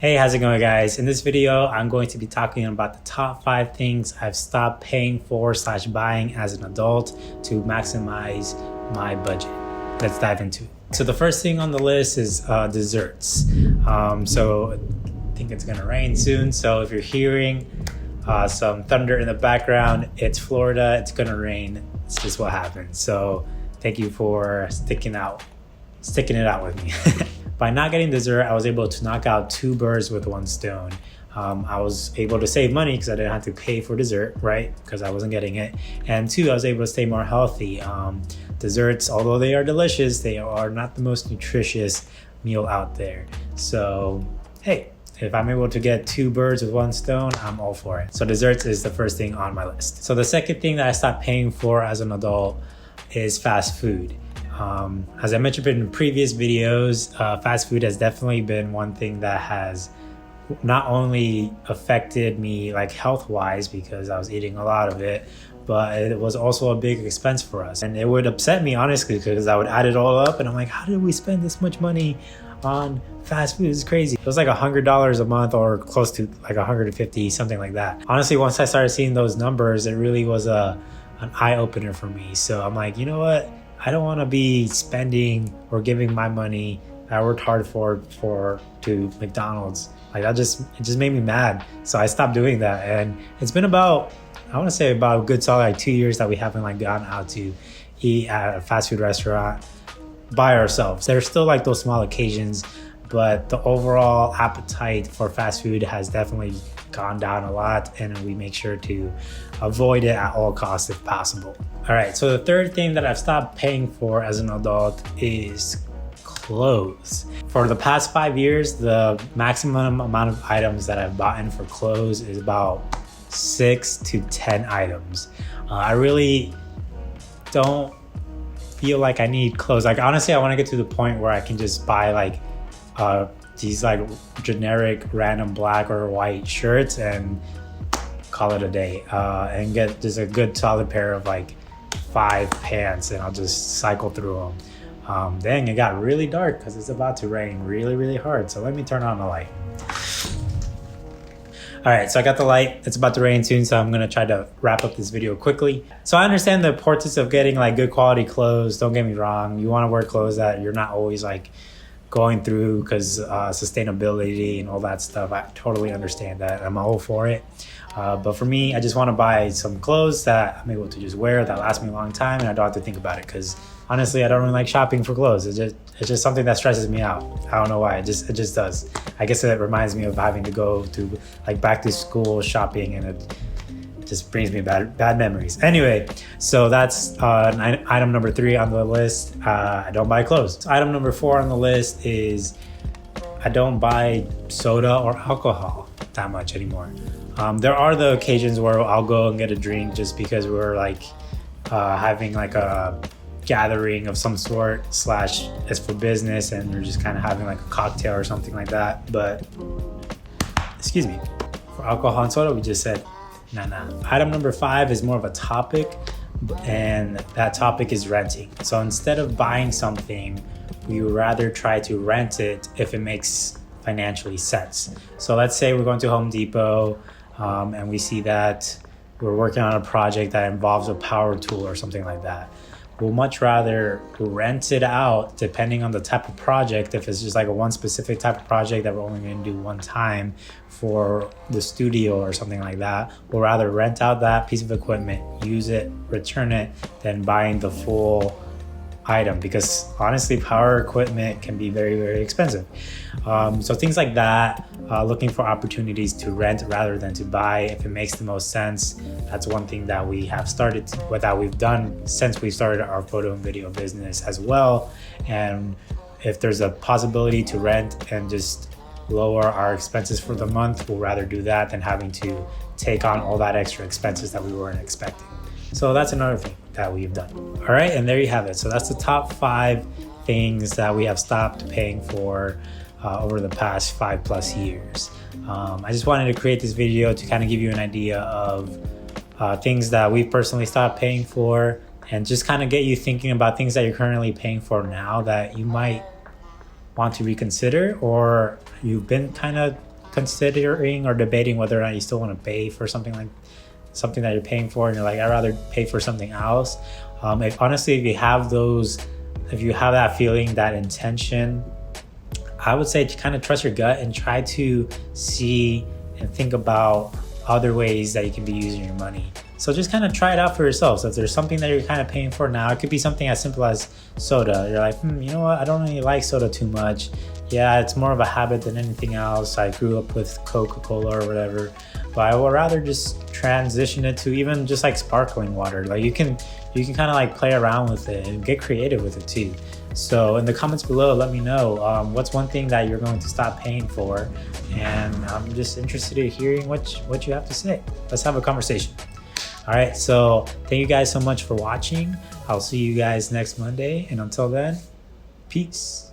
Hey, how's it going, guys? In this video, I'm going to be talking about the top 5 things I've stopped paying for / buying as an adult to maximize my budget. Let's dive into it. So the first thing on the list is desserts. So I think it's gonna rain soon. So if you're hearing some thunder in the background, it's Florida, it's gonna rain. It's just what happens. So thank you for sticking it out with me. By not getting dessert, I was able to knock out 2 birds with 1 stone. I was able to save money because I didn't have to pay for dessert, right? Because I wasn't getting it. And 2, I was able to stay more healthy. Desserts, although they are delicious, they are not the most nutritious meal out there. So, hey, if I'm able to get 2 birds with 1 stone, I'm all for it. So desserts is the first thing on my list. So the second thing that I stopped paying for as an adult is fast food. As I mentioned in previous videos, fast food has definitely been one thing that has not only affected me like health-wise because I was eating a lot of it, but it was also a big expense for us. And it would upset me, honestly, because I would add it all up and I'm like, how did we spend this much money on fast food? It's crazy. It was like $100 a month or close to like $150, something like that. Honestly, once I started seeing those numbers, it really was an eye-opener for me. So I'm like, you know what? I don't want to be spending or giving my money that I worked hard for to McDonald's. Like it just made me mad. So I stopped doing that. And it's been about, I want to say about a good solid like 2 years that we haven't like gone out to eat at a fast food restaurant by ourselves. There's still like those small occasions, but the overall appetite for fast food has definitely gone down a lot, and we make sure to avoid it at all costs if possible. All right, so the third thing that I've stopped paying for as an adult is clothes. For the past 5 years, the maximum amount of items that I've bought in for clothes is about 6 to 10 items. I really don't feel like I need clothes. Like honestly, I want to get to the point where I can just buy like these like generic random black or white shirts and call it a day, and get just a good solid pair of like 5 pants, and I'll just cycle through them. Dang, it got really dark because it's about to rain really hard. So let me turn on the light. All right, so I got the light. It's about to rain soon, so I'm gonna try to wrap up this video quickly. So I understand the importance of getting like good quality clothes. Don't get me wrong. You want to wear clothes that you're not always like going through because sustainability and all that stuff. I totally understand that. I'm all for it. But for me, I just want to buy some clothes that I'm able to just wear that last me a long time, and I don't have to think about it because honestly, I don't really like shopping for clothes. It's just something that stresses me out. I don't know why. It just does. I guess it reminds me of having to go to like back to school shopping, and it just brings me bad memories. Anyway, so that's item number 3 on the list. I don't buy clothes. Item number 4 on the list is I don't buy soda or alcohol that much anymore. There are the occasions where I'll go and get a drink just because we're like having like a gathering of some sort / it's for business and we're just kind of having like a cocktail or something like that. But excuse me, for alcohol and soda, we just said nah. Item number 5 is more of a topic, and that topic is renting. So instead of buying something, we would rather try to rent it if it makes financially sense. So let's say we're going to Home Depot and we see that we're working on a project that involves a power tool or something like that. We'll much rather rent it out depending on the type of project. If it's just like a one specific type of project that we're only going to do one time for the studio or something like that, we'll rather rent out that piece of equipment, use it, return it, than buying the full item, because honestly, power equipment can be very expensive. So things like that, looking for opportunities to rent rather than to buy if it makes the most sense. That's one thing that we have started, that we've done since we started our photo and video business as well. And if there's a possibility to rent and just lower our expenses for the month, we'll rather do that than having to take on all that extra expenses that we weren't expecting. So that's another thing that we've done. All right, and there you have it. So that's the top 5 things that we have stopped paying for over the past 5+ years. I just wanted to create this video to kind of give you an idea of things that we've personally stopped paying for, and just kind of get you thinking about things that you're currently paying for now that you might want to reconsider, or you've been kind of considering or debating whether or not you still want to pay for something that you're paying for, and you're like, I'd rather pay for something else. If you have that feeling, that intention, I would say to kind of trust your gut and try to see and think about other ways that you can be using your money. So just kind of try it out for yourself. So if there's something that you're kind of paying for now, it could be something as simple as soda. You're like, you know what? I don't really like soda too much. Yeah, it's more of a habit than anything else. I grew up with Coca-Cola or whatever, but I would rather just transition it to even just like sparkling water. Like you can kind of like play around with it and get creative with it too. So in the comments below, let me know what's one thing that you're going to stop paying for, and I'm just interested in hearing what you have to say. Let's have a conversation. All right, so thank you guys so much for watching. I'll see you guys next Monday, and until then, peace.